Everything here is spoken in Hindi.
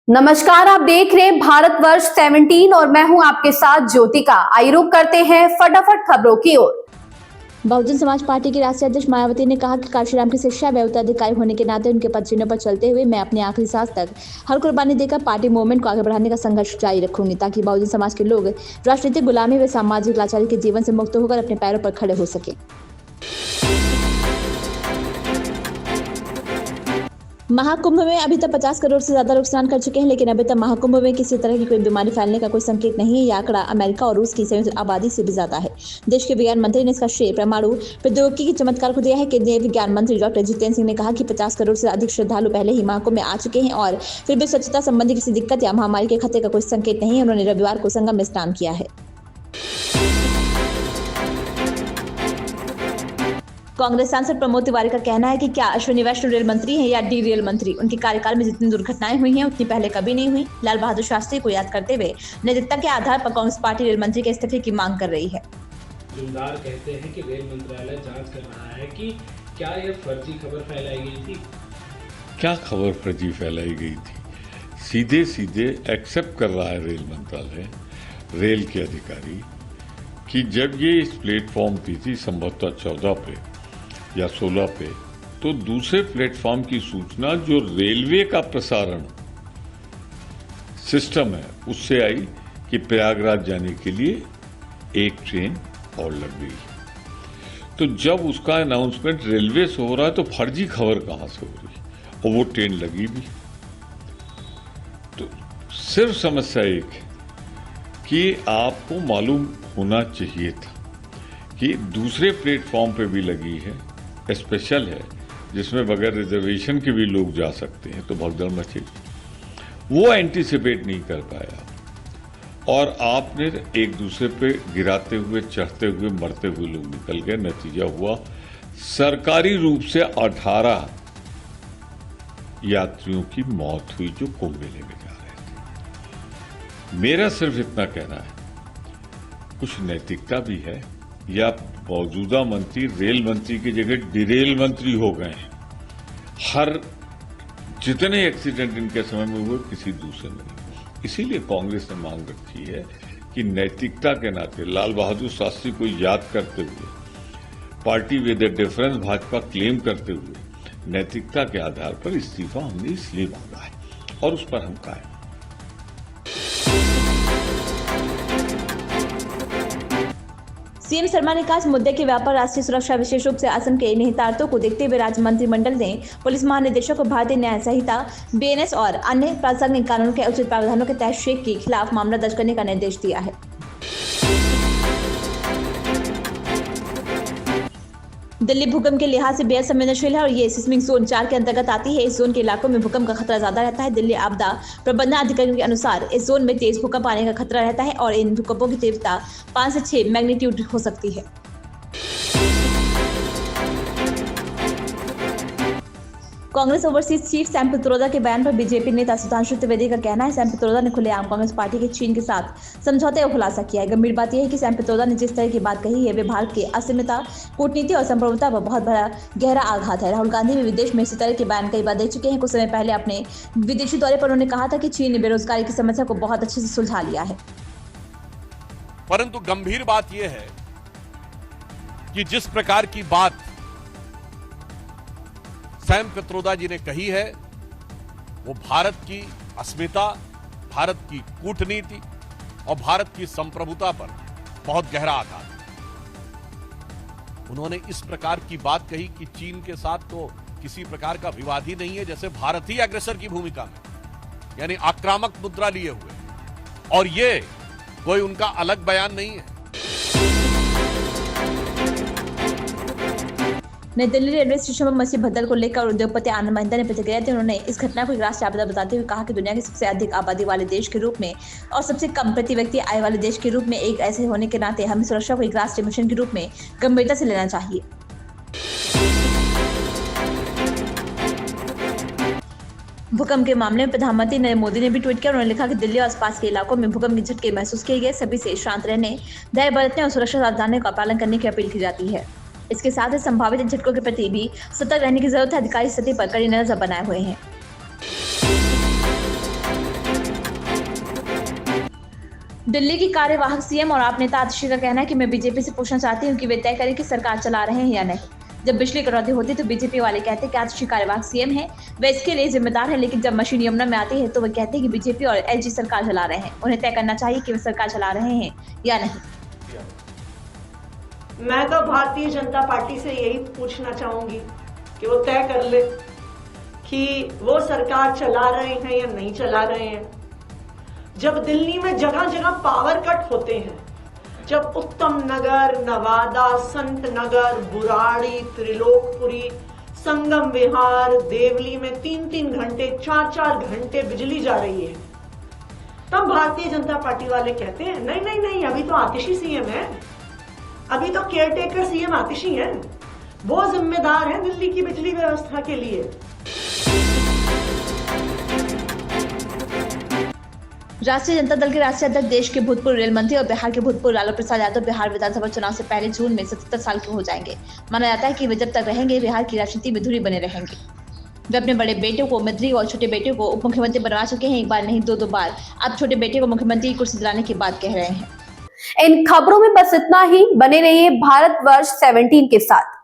नमस्कार, आप देख रहे हैं भारतवर्ष 17 और मैं हूं आपके साथ ज्योतिका। आइए रुक करते हैं फटाफट खबरों की ओर। बहुजन समाज पार्टी की राष्ट्रीय अध्यक्ष मायावती ने कहा कि काशीराम की शिक्षा व उत्तराधिकारी होने के नाते उनके पदचिन्हों पर चलते हुए मैं अपनी आखिरी सांस तक हर कुर्बानी देकर पार्टी मूवमेंट को आगे बढ़ाने का संघर्ष जारी रखूंगी ताकि बहुजन समाज के लोग राजनीतिक गुलामी व सामाजिक लाचारी के जीवन से मुक्त होकर अपने पैरों पर खड़े हो सके। महाकुंभ में अभी तक 50 करोड़ से ज्यादा लोग स्नान कर चुके हैं, लेकिन अभी तक महाकुंभ में किसी तरह की कोई बीमारी फैलने का कोई संकेत नहीं है। यह आंकड़ा अमेरिका और रूस की संयुक्त आबादी से भी ज्यादा है। देश के विज्ञान मंत्री ने इसका श्रेय परमाणु प्रौद्योगिकी के चमत्कार को दिया है। केंद्रीय विज्ञान मंत्री डॉक्टर जितेंद्र सिंह ने कहा कि 50 करोड़ से अधिक श्रद्धालु पहले ही महाकुंभ में आ चुके हैं और फिर भी स्वच्छता संबंधी किसी दिक्कत या महामारी के खतरे का कोई संकेत नहीं है। उन्होंने रविवार को संगम में स्नान किया है। कांग्रेस सांसद प्रमोद तिवारी का कहना है कि क्या अश्विनी वैष्णव रेल मंत्री हैं या डी रेल मंत्री। उनके कार्यकाल में जितनी दुर्घटनाएं हुई हैं उतनी पहले कभी नहीं हुई। लाल बहादुर शास्त्री को याद करते हुए नैतिकता के आधार पर कांग्रेस पार्टी रेल मंत्री के इस्तीफे की मांग कर रही है। जुमदार कहते हैं कि रेल मंत्रालय जांच कर रहा है कि क्या यह फर्जी खबर फैलाई गई थी। क्या खबर फर्जी फैलाई गई थी? सीधे सीधे एक्सेप्ट कर रहा है रेल मंत्रालय, रेल के अधिकारी, कि जब ये इस प्लेटफॉर्म पे थी संभवतः 14 पे या 16 पे, तो दूसरे प्लेटफॉर्म की सूचना जो रेलवे का प्रसारण सिस्टम है उससे आई कि प्रयागराज जाने के लिए एक ट्रेन और लग गई। तो जब उसका अनाउंसमेंट रेलवे से हो रहा है तो फर्जी खबर कहां से हो रही, और वो ट्रेन लगी भी। तो सिर्फ समस्या एक है कि आपको मालूम होना चाहिए था कि दूसरे प्लेटफॉर्म पे भी लगी है, स्पेशल है, जिसमें बगैर रिजर्वेशन के भी लोग जा सकते हैं, तो भगदड़ मचेगी। वो एंटीसिपेट नहीं कर पाया और आपने एक दूसरे पे गिराते हुए, चढ़ते हुए, मरते हुए लोग निकल गए। नतीजा हुआ सरकारी रूप से 18 यात्रियों की मौत हुई जो कुंभ मेले में जा रहे थे। मेरा सिर्फ इतना कहना है, कुछ नैतिकता भी है, या मौजूदा मंत्री रेल मंत्री की जगह डिरेल मंत्री हो गए हैं। हर जितने एक्सीडेंट इनके समय में हुए किसी दूसरे में नहीं। इसीलिए कांग्रेस ने मांग रखी है कि नैतिकता के नाते लाल बहादुर शास्त्री को याद करते हुए, party with A difference Bhajpa claim करते हुए, नैतिकता के आधार पर इस्तीफा हमने इसलिए मांगा है और उस पर हम कायम। सीएम शर्मा ने कहा, इस मुद्दे के व्यापक राष्ट्रीय सुरक्षा विशेष रूप से असम के निहितार्थों को देखते हुए राज्य मंत्रिमंडल ने पुलिस महानिदेशक को भारतीय न्याय संहिता, बीएनएस और अन्य प्रासंगिक कानूनों के उचित प्रावधानों के तहत शेख के खिलाफ मामला दर्ज करने का निर्देश दिया है। दिल्ली भूकंप के लिहाज से बेहद संवेदनशील है और ये सिस्मिक जोन 4 के अंतर्गत आती है। इस जोन के इलाकों में भूकंप का खतरा ज्यादा रहता है। दिल्ली आपदा प्रबंधन अधिकारी के अनुसार इस जोन में तेज भूकंप आने का खतरा रहता है और इन भूकंपों की तीव्रता 5 से 6 मैग्नीट्यूड हो सकती है। Congress overseas chief Sam Pitroda के बयान पर बीजेपी नेता सुधांशु त्रिवेदी का कहना है, सैम पित्रोदा ने खुलेआम कांग्रेस पार्टी के चीन के साथ समझौते का खुलासा किया है। गंभीर बात यह है कि सैम पित्रोदा ने जिस तरह की बात कही है वे भारत की अस्मिता, कूटनीति और संप्रभुता पर बहुत बड़ा गहरा आघात है। राहुल गांधी भी विदेश में इसी तरह के बयान कई बार दे चुके हैं। कुछ समय पहले अपने विदेशी दौरे पर उन्होंने कहा था कि चीन ने बेरोजगारी की समस्या को बहुत अच्छे से सुलझा लिया है। परंतु गंभीर बात यह है कि जिस प्रकार की बात सैम पित्रोदा जी ने कही है वो भारत की अस्मिता, भारत की कूटनीति और भारत की संप्रभुता पर बहुत गहरा आघात है। उन्होंने इस प्रकार की बात कही कि चीन के साथ तो किसी प्रकार का विवाद ही नहीं है, जैसे भारत ही अग्रेसर की भूमिका में, यानी आक्रामक मुद्रा लिए हुए, और ये कोई उनका अलग बयान नहीं है। नई दिल्ली रेलवे स्टेशन पर मछली भद्दल को लेकर उद्योगपति आनंद महिंद्रा ने प्रतिक्रिया दी। उन्होंने इस घटना को एक राष्ट्रीय आपदा बताते हुए कहा कि दुनिया के सबसे अधिक आबादी वाले देश के रूप में और सबसे कम प्रति व्यक्ति आय वाले देश के रूप में एक ऐसे होने के नाते हमें सुरक्षा को एक राष्ट्रीय मिशन के रूप में गंभीरता से लेना चाहिए। भूकंप के मामले में प्रधानमंत्री नरेंद्र मोदी ने भी ट्वीट किया। उन्होंने लिखा कि दिल्ली और आसपास के इलाकों में भूकंप के झटके महसूस किए गए। सभी से शांत रहने, धैर्य बरतने और सुरक्षा सावधानी का पालन करने की अपील की जाती है। इसके साथ ही संभावित झटकों के प्रति भी सतर्क रहने की जरूरत है। अधिकारी स्थिति पर कड़ी नजर बनाए हुए हैं। दिल्ली की कार्यवाहक सीएम और आप नेता आतिशी का कहना है कि मैं बीजेपी से पूछना चाहती हूं कि वे तय करें कि सरकार चला रहे हैं या नहीं। जब बिजली कटौती होती तो बीजेपी वाले कहते हैं कि आतिशी कार्यवाहक सीएम है, वे इसके लिए जिम्मेदार है, लेकिन जब मशीन यमुना में आती है तो वे कहते हैं कि बीजेपी और एलजी सरकार चला रहे हैं। उन्हें तय करना चाहिए कि वे सरकार चला रहे हैं या नहीं। मैं तो भारतीय जनता पार्टी से यही पूछना चाहूंगी कि वो तय कर ले कि वो सरकार चला रहे हैं या नहीं चला रहे हैं। जब दिल्ली में जगह जगह पावर कट होते हैं, जब उत्तम नगर, नवादा, संत नगर, बुराड़ी, त्रिलोकपुरी, संगम विहार, देवली में 3-3 घंटे, 4-4 घंटे बिजली जा रही है, तब भारतीय जनता पार्टी वाले कहते हैं नहीं नहीं नहीं, अभी तो आतिशी सीएम है, अभी तो केयरटेकर सीएम आतिशी है, वो जिम्मेदार है दिल्ली की बिजली व्यवस्था के लिए। राष्ट्रीय जनता दल के राष्ट्रीय अध्यक्ष, देश के भूतपूर्व रेल मंत्री और बिहार के भूतपूर्व लालू प्रसाद यादव बिहार विधानसभा चुनाव से पहले जून में 77 साल के हो जाएंगे। माना जाता है कि वे जब तक रहेंगे बिहार की राजनीति में धुरी बने रहेंगे। वे अपने बड़े बेटे को मंत्री और छोटे बेटे को उप मुख्यमंत्री बनवा चुके हैं, एक बार नहीं 2 बार। अब छोटे बेटे को मुख्यमंत्री की कुर्सी दिलाने की बात कह रहे हैं। इन खबरों में बस इतना ही। बने रहिए भारतवर्ष 17 के साथ।